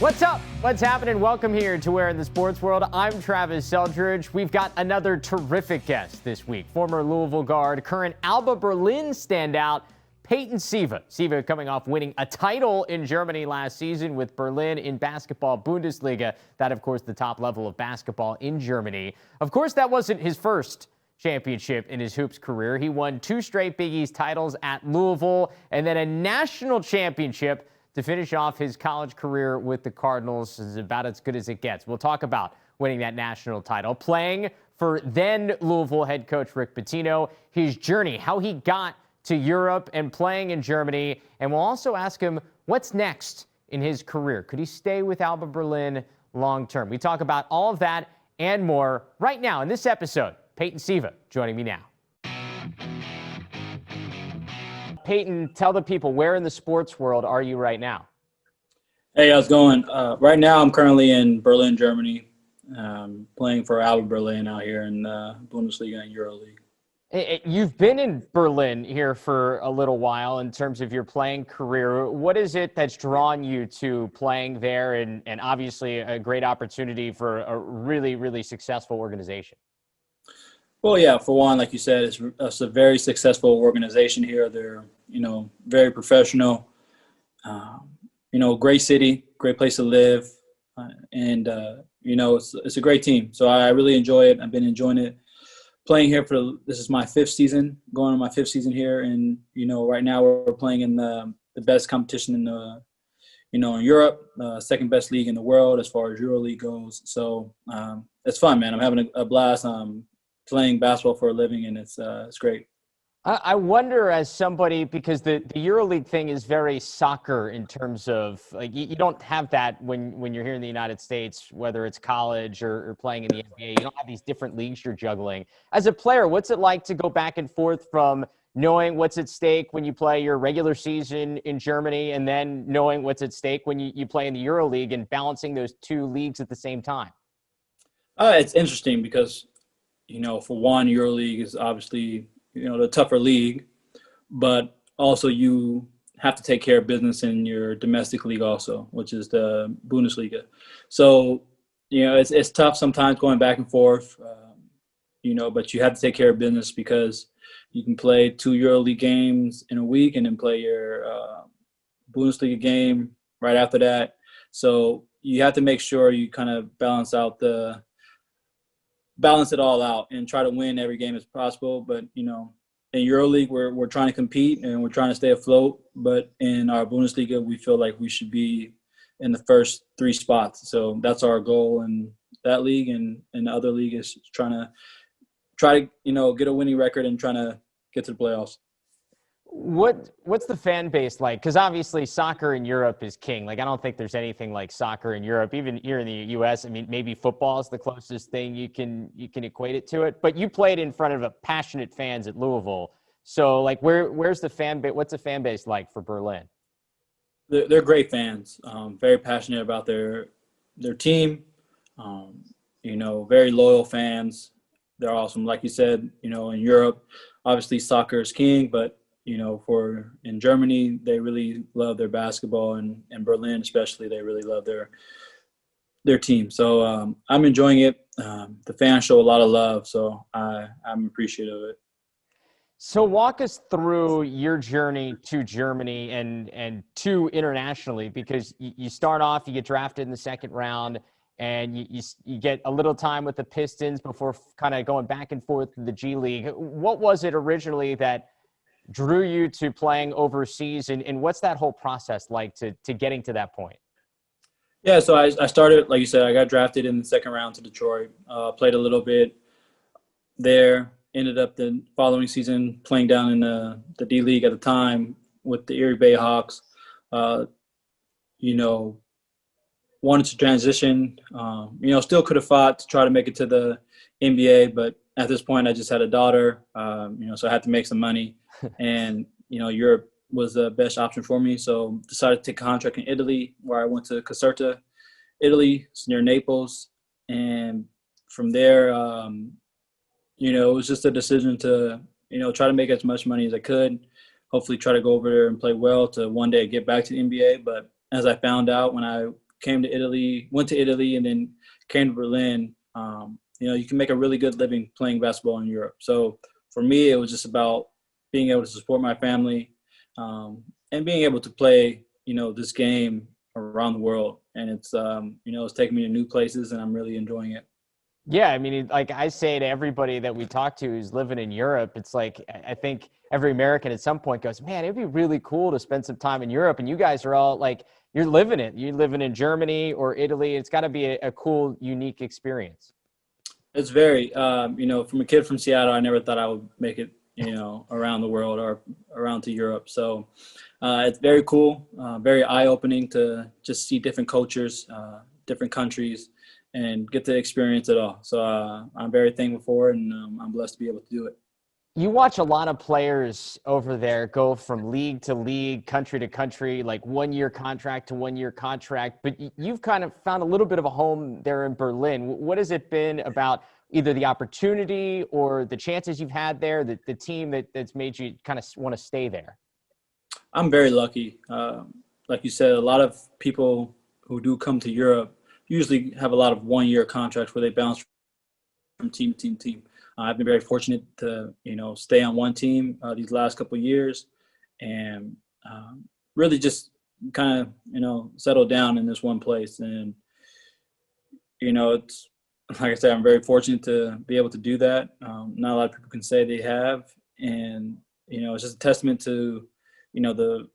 What's up? What's happening? Welcome here to Where in the Sports World. I'm Travis Eldridge. We've got another terrific guest this week. Former Louisville guard, current Alba Berlin standout, Peyton Siva. Siva coming off winning a title in Germany last season with Berlin in Basketball Bundesliga. That, of course, the top level of basketball in Germany. Of course, that wasn't his first championship in his hoops career. He won 2 straight Big East titles at Louisville and then a national championship to finish off his college career with the Cardinals. Is about as good as it gets. We'll talk about winning that national title, playing for then Louisville head coach Rick Pitino, his journey, how he got to Europe and playing in Germany. And we'll also ask him what's next in his career. Could he stay with Alba Berlin long term? We talk about all of that and more right now in this episode. Peyton Siva joining me now. Peyton, tell the people, where in the sports world are you right now? Hey, how's it going? Right now, I'm currently in Berlin, Germany, playing for Alba Berlin out here in Bundesliga and EuroLeague. You've been in Berlin here for a little while in terms of your playing career. What is it that's drawn you to playing there and obviously a great opportunity for a really, really successful organization? Well, yeah, for one, like you said, it's a very successful organization here. They're, very professional, great city, great place to live. And it's a great team. So I really enjoy it. I've been enjoying it. Playing here this is my 5th season, going on my 5th season here. And, right now we're playing in the best competition in Europe, second best league in the world as far as EuroLeague goes. So it's fun, man. I'm having a blast. Playing basketball for a living, and it's great. I wonder, as somebody, because the EuroLeague thing is very soccer in terms of, like, you don't have that when you're here in the United States, whether it's college or playing in the NBA. You don't have these different leagues you're juggling. As a player, what's it like to go back and forth from knowing what's at stake when you play your regular season in Germany and then knowing what's at stake when you play in the EuroLeague and balancing those 2 leagues at the same time? It's interesting because for one, EuroLeague is obviously, the tougher league, but also you have to take care of business in your domestic league also, which is the Bundesliga. So, it's tough sometimes going back and forth, but you have to take care of business because you can play 2 EuroLeague games in a week and then play your Bundesliga game right after that. So you have to make sure you kind of balance it all out and try to win every game as possible. But, in EuroLeague, we're trying to compete and we're trying to stay afloat. But in our Bundesliga, we feel like we should be in the first 3 spots. So that's our goal in that league. And the other league is try to get a winning record and trying to get to the playoffs. What's the fan base like? Because obviously soccer in Europe is king. Like, I don't think there's anything like soccer in Europe. Even here in the U.S., I mean, maybe football is the closest thing you can equate it to it. But you played in front of passionate fans at Louisville. So, like, where's the fan base? What's the fan base like for Berlin? They're great fans. Very passionate about their team. Very loyal fans. They're awesome. Like you said, in Europe, obviously soccer is king, but in Germany, they really love their basketball, and in Berlin especially, they really love their team. So I'm enjoying it. The fans show a lot of love, so I'm appreciative of it. So walk us through your journey to Germany and to internationally, because you start off, you get drafted in the 2nd round, and you get a little time with the Pistons before kind of going back and forth to the G League. What was it originally that drew you to playing overseas, and what's that whole process like to getting to that point? Yeah, so I started, like you said, I got drafted in the 2nd round to Detroit, played a little bit there, ended up the following season playing down in the D League at the time with the Erie Bayhawks. Wanted to transition, still could have fought to try to make it to the NBA, but at this point I just had a daughter, so I had to make some money. And, Europe was the best option for me. So decided to take a contract in Italy, where I went to Caserta, Italy. It's near Naples. And from there, it was just a decision to, try to make as much money as I could, hopefully try to go over there and play well to one day get back to the NBA. But as I found out when I came to Italy, went to Italy, and then came to Berlin, you can make a really good living playing basketball in Europe. So for me, it was just about being able to support my family and being able to play, this game around the world. And it's taking me to new places, and I'm really enjoying it. Yeah, I mean, like I say to everybody that we talk to who's living in Europe, it's like I think every American at some point goes, man, it'd be really cool to spend some time in Europe. And you guys are all like, you're living it. You're living in Germany or Italy. It's got to be a cool, unique experience. It's very, from a kid from Seattle, I never thought I would make it, around the world or around to Europe. So it's very cool, very eye-opening to just see different cultures, different countries, and get to experience it all. So I'm very thankful for it, and I'm blessed to be able to do it. You watch a lot of players over there go from league to league, country to country, like 1-year contract to 1-year contract, but you've kind of found a little bit of a home there in Berlin. What has it been about either the opportunity or the chances you've had there, the team that's made you kind of want to stay there? I'm very lucky. Like you said, a lot of people who do come to Europe usually have a lot of 1-year contracts where they bounce from team to team. I've been very fortunate to, stay on one team these last couple of years, and really just kind of, settle down in this one place. And, it's like I said, I'm very fortunate to be able to do that. Not a lot of people can say they have, and it's just a testament to, the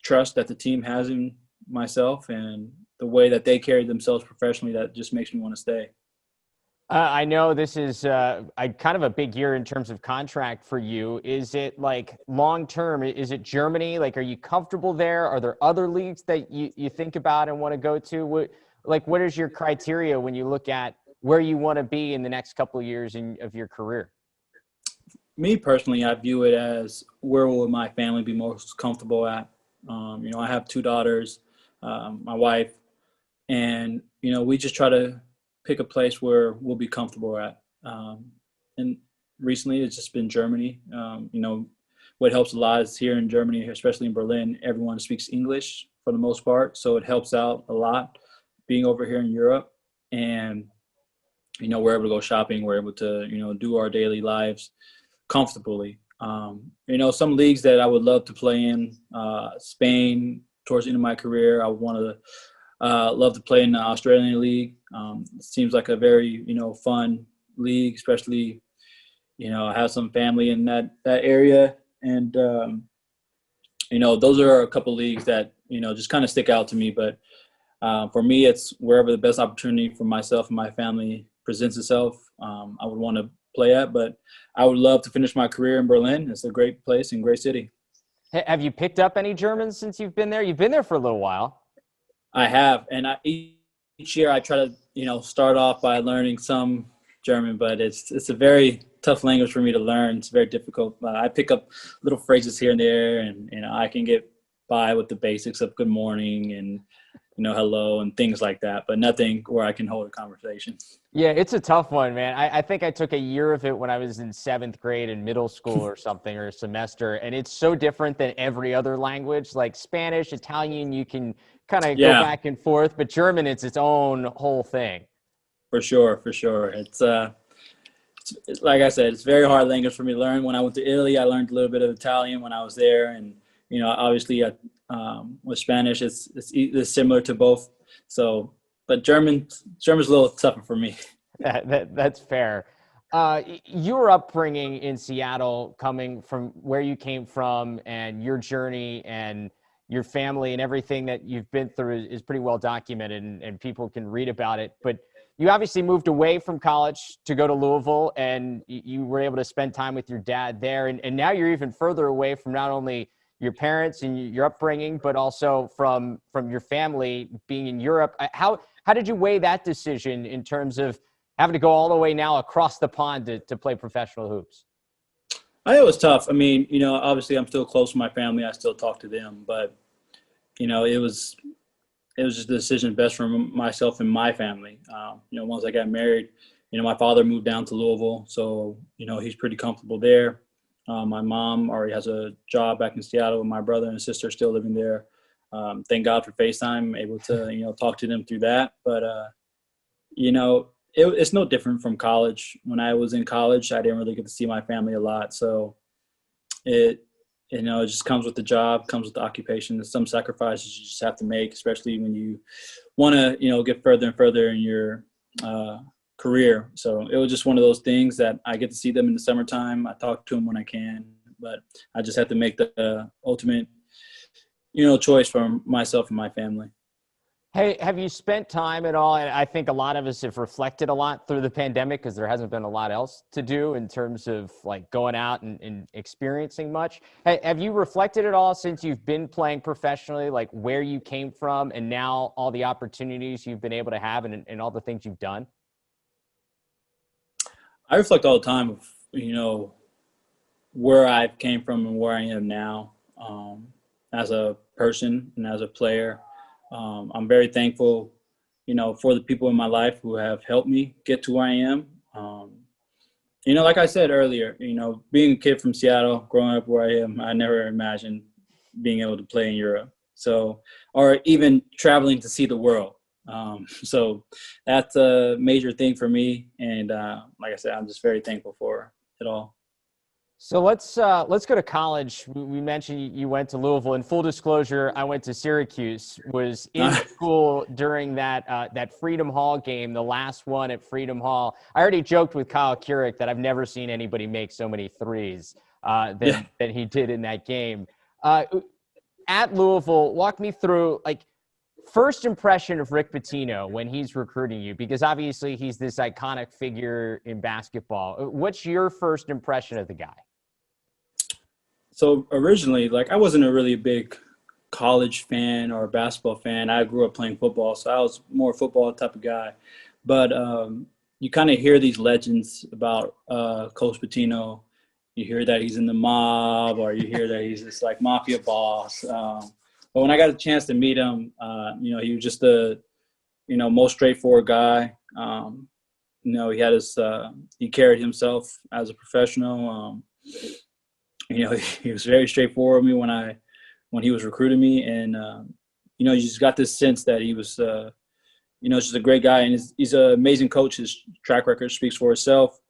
trust that the team has in myself and the way that they carry themselves professionally. That just makes me want to stay. I know this is kind of a big year in terms of contract for you. Is it like long-term? Is it Germany? Like, are you comfortable there? Are there other leagues that you think about and want to go to? What is your criteria when you look at where you want to be in the next couple of years of your career? Me personally, I view it as where will my family be most comfortable at? I have 2 daughters, my wife, and, we just try to pick a place where we'll be comfortable at. And recently it's just been Germany. What helps a lot is here in Germany, especially in Berlin, everyone speaks English for the most part. So it helps out a lot being over here in Europe. And, we're able to go shopping. We're able to, do our daily lives comfortably. Some leagues that I would love to play in, Spain, towards the end of my career, I would want to love to play in the Australian League. It seems like a very, fun league, especially, I have some family in that area. And, those are a couple leagues that, just kind of stick out to me. But for me, it's wherever the best opportunity for myself and my family presents itself, I would want to play at. But I would love to finish my career in Berlin. It's a great place and great city. Have you picked up any German since you've been there? You've been there for a little while. I have, and each year I try to, start off by learning some German, but it's a very tough language for me to learn. It's very difficult. I pick up little phrases here and there, and I can get by with the basics of good morning and hello and things like that, but nothing where I can hold a conversation. Yeah, it's a tough one, man. I think I took a year of it when I was in 7th grade in middle school or something, or a semester, and it's so different than every other language. Like Spanish, Italian, you can kind of go back and forth, but German, it's its own whole thing. For sure. It's like I said, it's very hard language for me to learn. When I went to Italy, I learned a little bit of Italian when I was there, and obviously with Spanish, it's similar to both. So, but German's a little tougher for me. That's fair. Your upbringing in Seattle, coming from where you came from, and your journey and your family and everything that you've been through is pretty well documented, and people can read about it. But you obviously moved away from college to go to Louisville, and you were able to spend time with your dad there. And now you're even further away from not only your parents and your upbringing, but also from your family being in Europe. How did you weigh that decision in terms of having to go all the way now across the pond to play professional hoops? It was tough. I mean, obviously I'm still close to my family. I still talk to them, but it was just the decision best for myself and my family. Once I got married, my father moved down to Louisville, so, he's pretty comfortable there. My mom already has a job back in Seattle, and my brother and sister are still living there. Thank God for FaceTime, able to, talk to them through that. But, it's no different from college. When I was in college, I didn't really get to see my family a lot. So it just comes with the job, comes with the occupation. There's some sacrifices you just have to make, especially when you want to, get further and further in your career. So it was just one of those things that I get to see them in the summertime. I talk to them when I can, but I just have to make the ultimate, choice for myself and my family. Hey, have you spent time at all? And I think a lot of us have reflected a lot through the pandemic because there hasn't been a lot else to do in terms of like going out and experiencing much. Hey, have you reflected at all since you've been playing professionally, like where you came from and now all the opportunities you've been able to have and all the things you've done? I reflect all the time of, where I came from and where I am now as a person and as a player. I'm very thankful, for the people in my life who have helped me get to where I am. Like I said earlier, being a kid from Seattle, growing up where I am, I never imagined being able to play in Europe. So, or even traveling to see the world. So that's a major thing for me. And like I said, I'm just very thankful for it all. So let's go to college. We mentioned you went to Louisville. In full disclosure, I went to Syracuse. Was in school during that Freedom Hall game, the last one at Freedom Hall. I already joked with Kyle Keurig that I've never seen anybody make so many threes than he did in that game. At Louisville, walk me through first impression of Rick Pitino when he's recruiting you, because obviously he's this iconic figure in basketball. What's your first impression of the guy? So originally, I wasn't a really big college fan or basketball fan. I grew up playing football, so I was more a football type of guy. But you kind of hear these legends about Coach Pitino. You hear that he's in the mob, or you hear that he's this mafia boss. But when I got a chance to meet him, he was just the, most straightforward guy. He had he carried himself as a professional. He was very straightforward with me when he was recruiting me. And, you just got this sense that he was, just a great guy. And he's an amazing coach. His track record speaks for itself.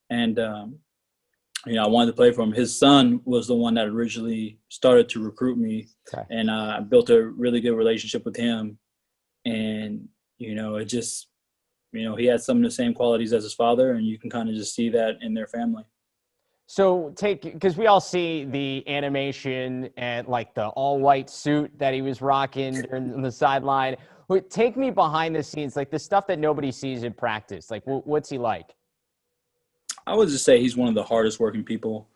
And, I wanted to play for him. His son was the one that originally started to recruit me. Okay. And I built a really good relationship with him. And, it just, he had some of the same qualities as his father, and you can kind of just see that in their family. So because we all see the animation and the all white suit that he was rocking during the sideline. Take me behind the scenes, the stuff that nobody sees in practice. What's he like? I would just say he's one of the hardest working people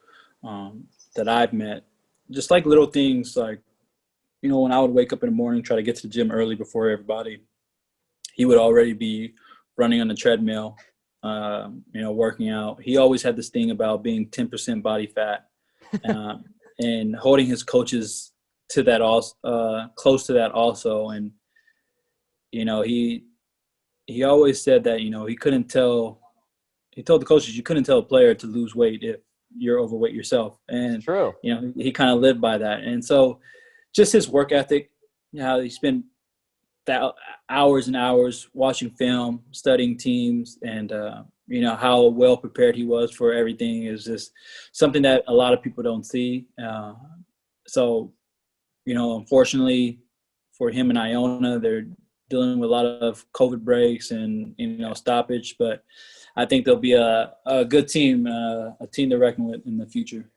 that I've met. Just little things when I would wake up in the morning, try to get to the gym early before everybody, he would already be running on the treadmill, working out. He always had this thing about being 10% body fat and holding his coaches to that also, close to that also. And, he always said that, he couldn't tell. He told the coaches, you couldn't tell a player to lose weight if you're overweight yourself. And, true. He kind of lived by that. And so just his work ethic, how he spent hours and hours watching film, studying teams, and, how well prepared he was for everything is just something that a lot of people don't see. So, unfortunately for him and Iona, they're dealing with a lot of COVID breaks and, stoppage, but I think they'll be a good team, a team to reckon with in the future.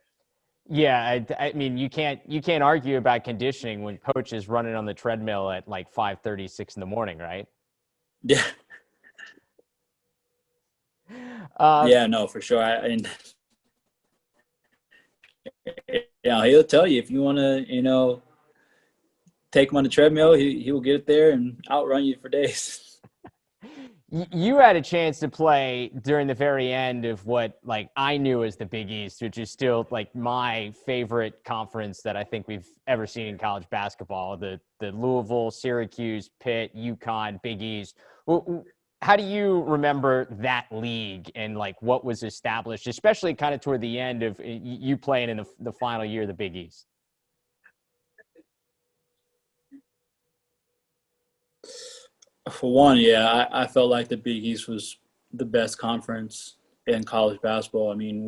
Yeah, I mean, you can't argue about conditioning when coach is running on the treadmill at 5:30, 6 in the morning, right? Yeah. Yeah, no, for sure. He'll tell you if you want to, take him on the treadmill, he will get it there and outrun you for days. You had a chance to play during the very end of what I knew as the Big East, which is still my favorite conference that I think we've ever seen in college basketball. The Louisville, Syracuse, Pitt, UConn, Big East. How do you remember that league and what was established, especially kind of toward the end of you playing in the final year of the Big East? For one, yeah, I felt like the Big East was the best conference in college basketball. I mean,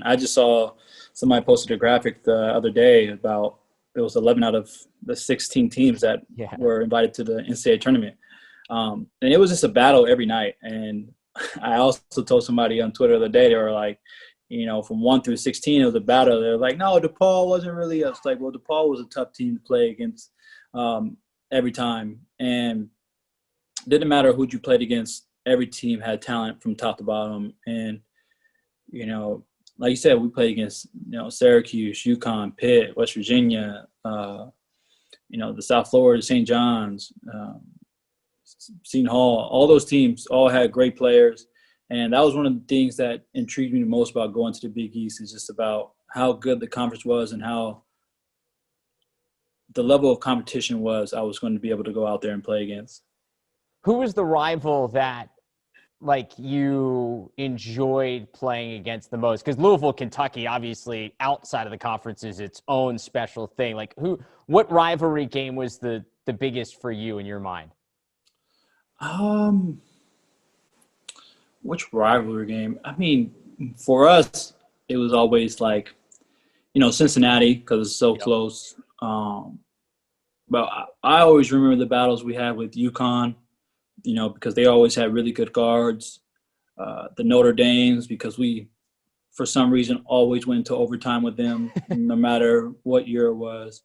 I just saw somebody posted a graphic the other day about it was 11 out of the 16 teams that Yeah. were invited to the NCAA tournament. And it was just a battle every night. And I also told somebody on Twitter the other day, they were like, from 1 through 16, it was a battle. They're like, no, DePaul wasn't really. I was like, well, DePaul was a tough team to play against every time. And didn't matter who you played against. Every team had talent from top to bottom. And, like you said, we played against, Syracuse, UConn, Pitt, West Virginia, the South Florida, St. John's, Seton Hall. All those teams all had great players. And that was one of the things that intrigued me the most about going to the Big East, is just about how good the conference was and how the level of competition was I was going to be able to go out there and play against. Who was the rival that you enjoyed playing against the most? Because Louisville, Kentucky, obviously outside of the conference is its own special thing. What rivalry game was the biggest for you in your mind? Which rivalry game? I mean, for us, it was always Cincinnati, because it's so close. But I always remember the battles we had with UConn, because they always had really good guards. The Notre Dames, because we, for some reason, always went to overtime with them, no matter what year it was.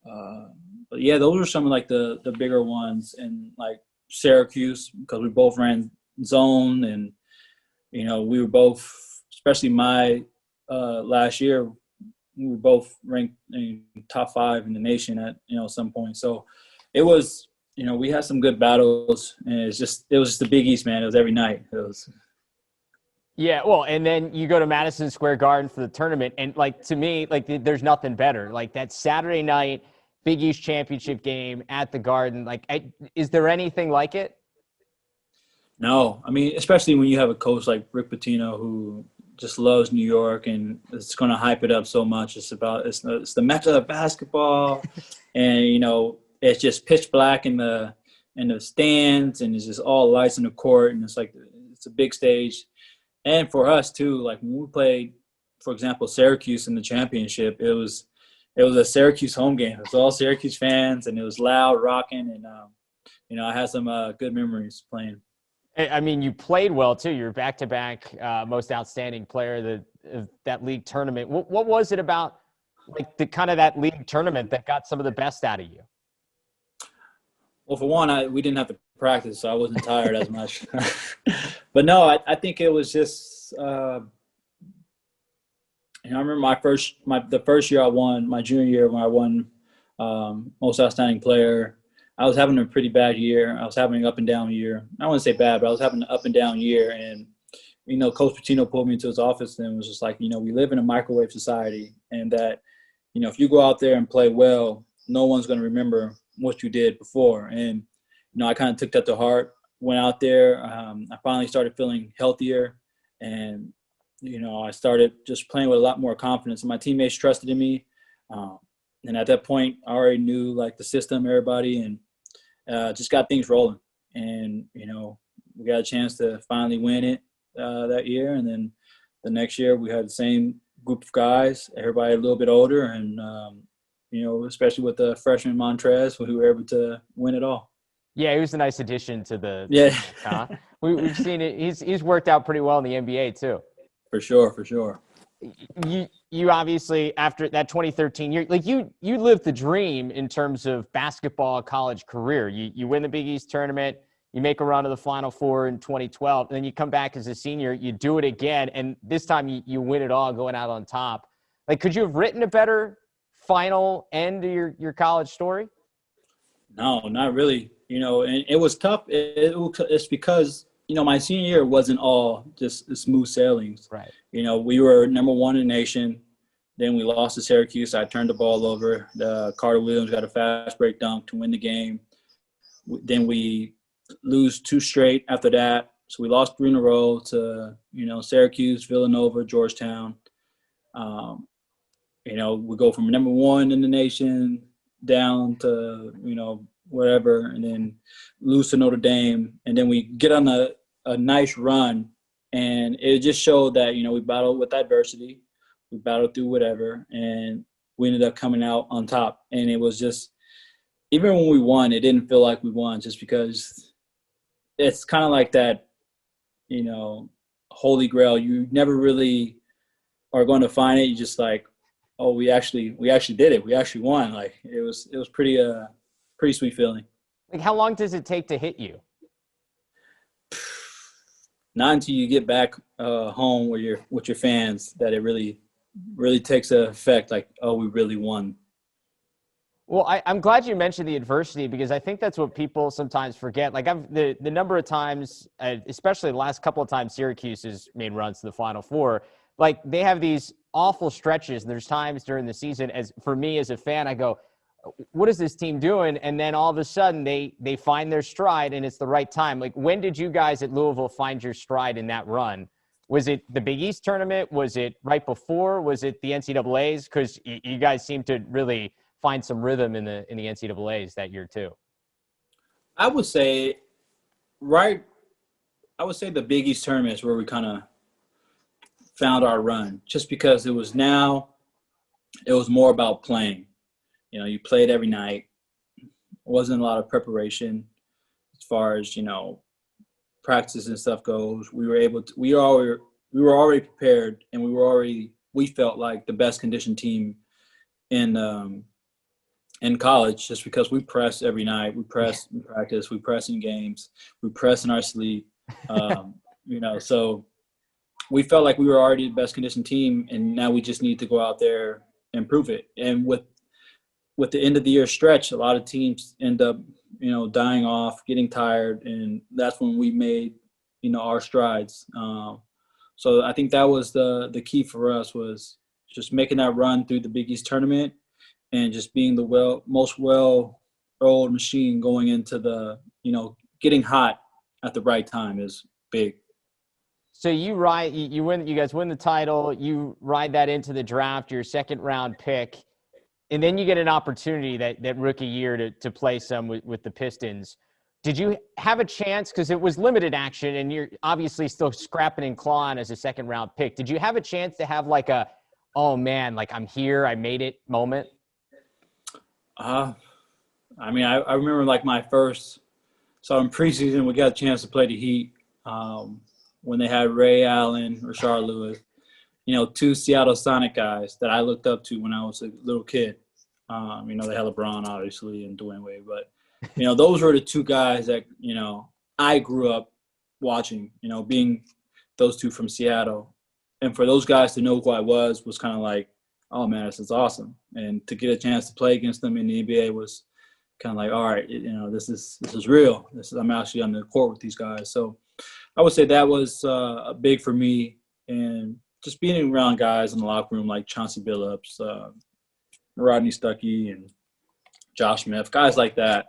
But yeah, those were some of the bigger ones, and Syracuse, because we both ran zone, and we were both, especially my last year, we were both ranked in top 5 in the nation at some point. So it was. We had some good battles, and it was just the Big East, man. It was every night. Yeah, well, and then you go to Madison Square Garden for the tournament, and to me, there's nothing better. That Saturday night Big East championship game at the Garden. Is there anything like it? No, I mean, especially when you have a coach like Rick Pitino who just loves New York and it's going to hype it up so much. It's the mecca of basketball, and it's just pitch black in the stands, and it's just all lights in the court, and it's a big stage. And for us too, when we played, for example, Syracuse in the championship, it was a Syracuse home game. It was all Syracuse fans, and it was loud, rocking, and I had some good memories playing. I mean, you played well too. You're back-to-back most outstanding player of that league tournament. What was it about that league tournament that got some of the best out of you? Well, for one, we didn't have to practice, so I wasn't tired as much. But no, I think it was just I remember the first year I won, my junior year, when I won most outstanding player. I was having a pretty bad year. I was having an up and down year. I wouldn't say bad, but I was having an up and down year. And, Coach Pitino pulled me into his office and was just like, we live in a microwave society, and that, if you go out there and play well, no one's going to remember what you did before. And, I kind of took that to heart, went out there. I finally started feeling healthier, and, I started just playing with a lot more confidence, and my teammates trusted in me. And at that point, I already knew the system, everybody, and just got things rolling. And, we got a chance to finally win it that year. And then the next year we had the same group of guys, everybody a little bit older. And, especially with the freshman Montrez, who were able to win it all. Yeah, he was a nice addition to the yeah. team, huh? We've seen it. He's worked out pretty well in the NBA too. For sure. You obviously, after that 2013 year, you lived the dream in terms of basketball college career. You win the Big East tournament, you make a run to the Final Four in 2012, and then you come back as a senior, you do it again, and this time you win it all, going out on top. Could you have written a better final end to your college story? No, not really. And it was tough. It's because my senior year wasn't all just smooth sailings. Right. We were number 1 in the nation. Then we lost to Syracuse. I turned the ball over. Carter Williams got a fast break dunk to win the game. Then we lose 2 straight after that. So we lost 3 in a row to, Syracuse, Villanova, Georgetown. We go from number 1 in the nation down to, whatever, and then lose to Notre Dame, and then we get on a nice run, and it just showed that, we battled with adversity, we battled through whatever, and we ended up coming out on top. And it was just, even when we won, it didn't feel like we won, just because it's kind of like that, holy grail. You never really are going to find it. You just like, oh, we actually did it. We actually won. Like it was pretty sweet feeling. Like, how long does it take to hit you? Not until you get back home with your fans that it really takes an effect. Like, oh, we really won. Well, I'm glad you mentioned the adversity, because I think that's what people sometimes forget. Like, the number of times, especially the last couple of times Syracuse has made runs to the Final Four, like they have these awful stretches. There's times during the season, as for me as a fan, I go, what is this team doing? And then all of a sudden they find their stride, and it's the right time. Like, when did you guys at Louisville find your stride in that run? Was it the Big East tournament? Was it right before? Was it the NCAAs? Because you guys seem to really find some rhythm in the NCAAs that year too. I would say the Big East tournament is where we kind of found our run, just because it was more about playing. You played every night. It wasn't a lot of preparation as far as, practice and stuff goes. We were already prepared, and we felt like the best conditioned team in college, just because we press every night. We press in practice, we press in games, we press in our sleep. So we felt like we were already the best conditioned team, and now we just need to go out there and prove it. And with the end of the year stretch, a lot of teams end up, dying off, getting tired, and that's when we made, our strides. So I think that was the key for us, was just making that run through the Big East tournament, and just being the most well-oiled machine going into the, getting hot at the right time is big. So you win. You guys win the title. You ride that into the draft, your second round pick, and then you get an opportunity that rookie year to play some with the Pistons. Did you have a chance, because it was limited action, and you're obviously still scrapping and clawing as a second round pick? Did you have a chance to have like a, oh man, like I'm here, I made it moment? I remember like my first. So in preseason, we got a chance to play the Heat. When they had Ray Allen, Rashard Lewis, two Seattle Sonic guys that I looked up to when I was a little kid. They had LeBron, obviously, and Dwayne Wade. But, those were the two guys that, I grew up watching, being those two from Seattle. And for those guys to know who I was kind of like, oh, man, this is awesome. And to get a chance to play against them in the NBA was kind of like, all right, this is real. I'm actually on the court with these guys. So I would say that was big for me, and just being around guys in the locker room like Chauncey Billups, Rodney Stuckey, and Josh Smith, guys like that,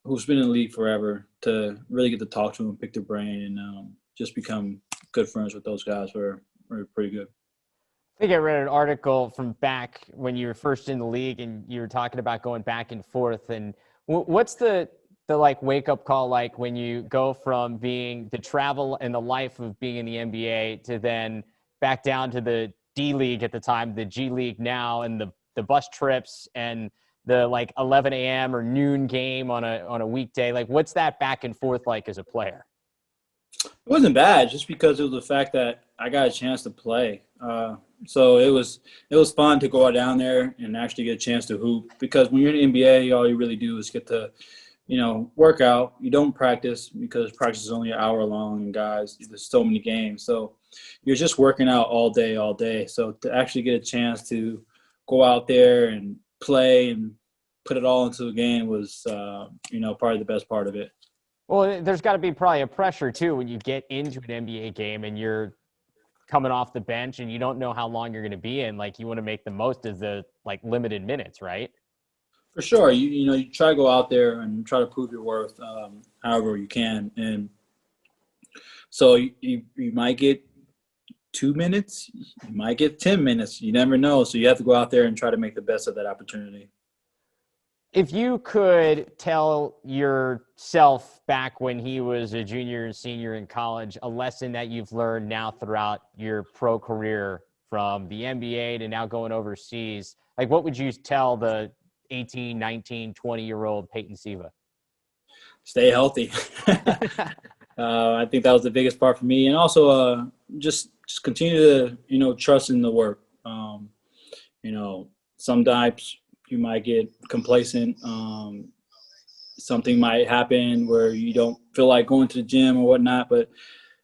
who's been in the league forever, to really get to talk to them, pick their brain, and just become good friends with those guys were pretty good. I think I read an article from back when you were first in the league, and you were talking about going back and forth. And what's the like wake up call like when you go from being the travel and the life of being in the NBA to then back down to the D League at the time, the G League now, and the bus trips and the like 11 a.m. or noon game on a weekday? Like, what's that back and forth like as a player? It wasn't bad, just because it was the fact that I got a chance to play. So it was fun to go out down there and actually get a chance to hoop, because when you're in the NBA, all you really do is get to, work out. You don't practice, because practice is only an hour long, and guys, there's so many games. So you're just working out all day. So to actually get a chance to go out there and play and put it all into a game was, probably the best part of it. Well, there's got to be probably a pressure too when you get into an NBA game and you're coming off the bench and you don't know how long you're going to be in. Like, you want to make the most of the like limited minutes, right? For sure. You try to go out there and try to prove your worth however you can. And so you might get 2 minutes, you might get 10 minutes. You never know. So you have to go out there and try to make the best of that opportunity. If you could tell yourself back when he was a junior and senior in college, a lesson that you've learned now throughout your pro career from the NBA to now going overseas, like what would you tell the 18, 19, 20-year-old Peyton Siva? Stay healthy. I think that was the biggest part for me. And also just continue to, trust in the work. Sometimes you might get complacent. Something might happen where you don't feel like going to the gym or whatnot. But,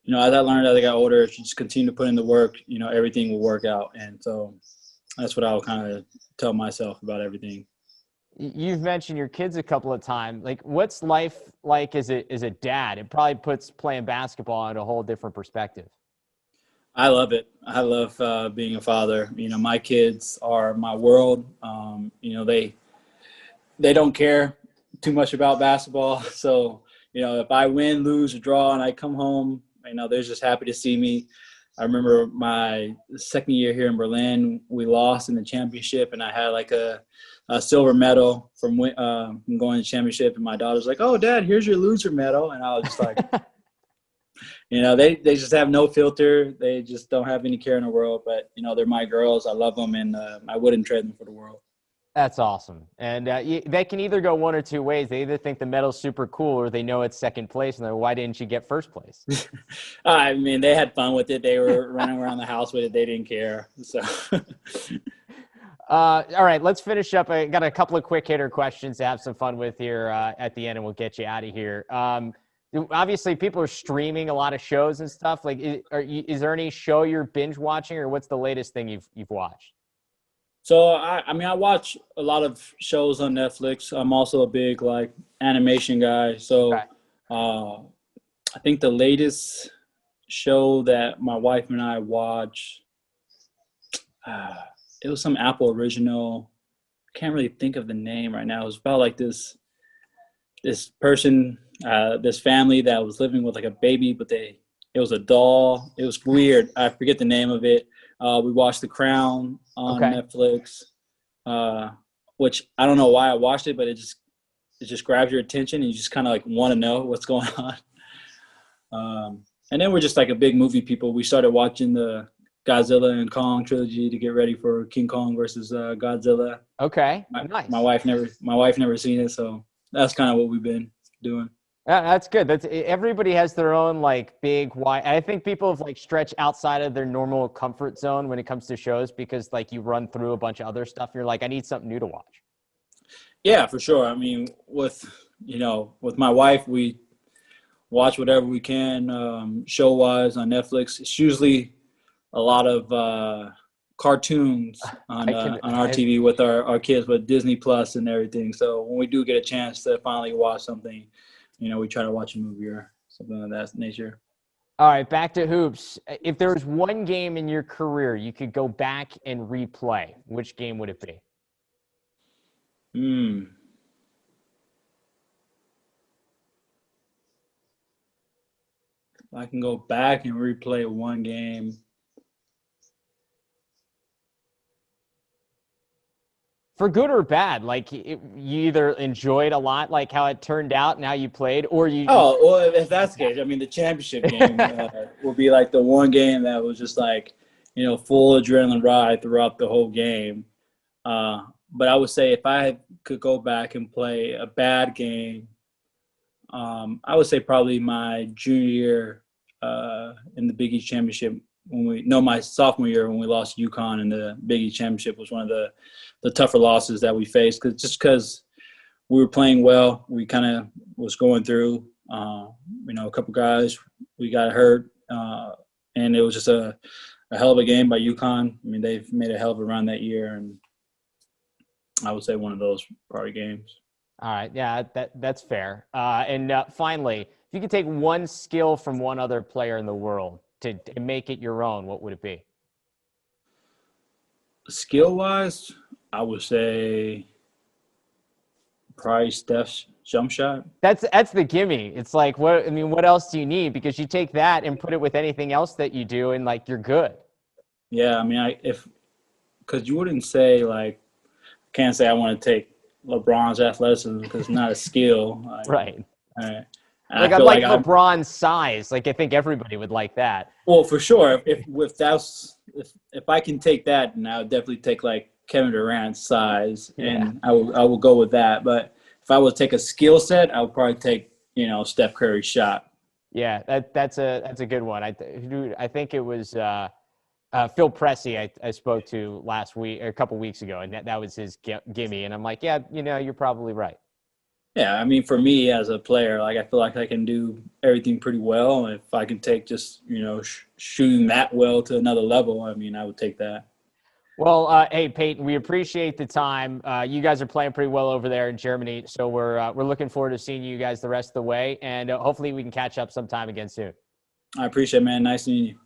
as I learned as I got older, if you just continue to put in the work, everything will work out. And so that's what I'll kind of tell myself about everything. You've mentioned your kids a couple of times. Like, what's life like as a dad? It probably puts playing basketball in a whole different perspective. I love it. I love being a father. My kids are my world. They don't care too much about basketball. So, if I win, lose, or draw, and I come home, they're just happy to see me. I remember my second year here in Berlin, we lost in the championship, and I had like a silver medal from going to the championship. And my daughter's like, "Oh, Dad, here's your loser medal." And I was just like, they just have no filter. They just don't have any care in the world. But, they're my girls. I love them, and I wouldn't trade them for the world. That's awesome. And they can either go one or two ways. They either think the medal's super cool or they know it's second place and they're, why didn't you get first place? I mean, they had fun with it. They were running around the house with it. They didn't care. So, all right, let's finish up. I got a couple of quick hitter questions to have some fun with here at the end, and we'll get you out of here. Obviously, people are streaming a lot of shows and stuff. Like, is there any show you're binge watching, or what's the latest thing you've watched? So, I watch a lot of shows on Netflix. I'm also a big, animation guy. So, Okay. I think the latest show that my wife and I watch, it was some Apple original. I can't really think of the name right now. It was about, this person, this family that was living with, a baby, but it was a doll. It was weird. I forget the name of it. We watched The Crown on Netflix, which I don't know why I watched it, but it just grabs your attention and you just kind of want to know what's going on. And then we're just a big movie people. We started watching the Godzilla and Kong trilogy to get ready for King Kong versus Godzilla. Okay, nice. My wife never seen it, so that's kind of what we've been doing. That's good. Everybody has their own big why. I think people have stretched outside of their normal comfort zone when it comes to shows because you run through a bunch of other stuff. You're like, I need something new to watch. Yeah, for sure. I mean, with my wife, we watch whatever we can show wise on Netflix. It's usually a lot of cartoons on our TV with our kids with Disney Plus and everything. So when we do get a chance to finally watch something, we try to watch a movie or something of that nature. All right, back to hoops. If there was one game in your career you could go back and replay, which game would it be? If I can go back and replay one game. For good or bad, you either enjoyed a lot, how it turned out and how you played, or you. Oh, well, if that's the case, I mean, the championship game will be the one game that was just full adrenaline ride throughout the whole game. But I would say if I could go back and play a bad game, I would say probably my junior year in the Big East Championship. My sophomore year when we lost UConn in the Big East Championship was one of the tougher losses that we faced because we were playing well. We kind of was going through, a couple guys, we got hurt, and it was just a hell of a game by UConn. I mean, they've made a hell of a run that year, and I would say one of those probably games. All right, yeah, that's fair. And finally, if you could take one skill from one other player in the world to make it your own, what would it be? Skill-wise, I would say probably Steph's jump shot. That's the gimme. It's what else do you need? Because you take that and put it with anything else that you do, and you're good. Yeah, I mean, because you wouldn't say can't say I want to take LeBron's athleticism because it's not a skill. Right. I Like, I feel like I'm LeBron's size. Like, I think everybody would like that. well for sure. If I can take that, then I would definitely take like Kevin Durant's size, and I will go with that. But if I would take a skill set, I would probably take Steph Curry's shot. Yeah, that's a good one. I think it was Phil Pressey I spoke to last week, or a couple weeks ago, and that was his gimme. And I'm like, yeah, you're probably right. Yeah, I mean, for me as a player, like I feel like I can do everything pretty well. And if I can take just shooting that well to another level, I mean, I would take that. Well, hey Peyton, we appreciate the time. You guys are playing pretty well over there in Germany, so we're looking forward to seeing you guys the rest of the way, and hopefully we can catch up sometime again soon. I appreciate it, man. Nice seeing you.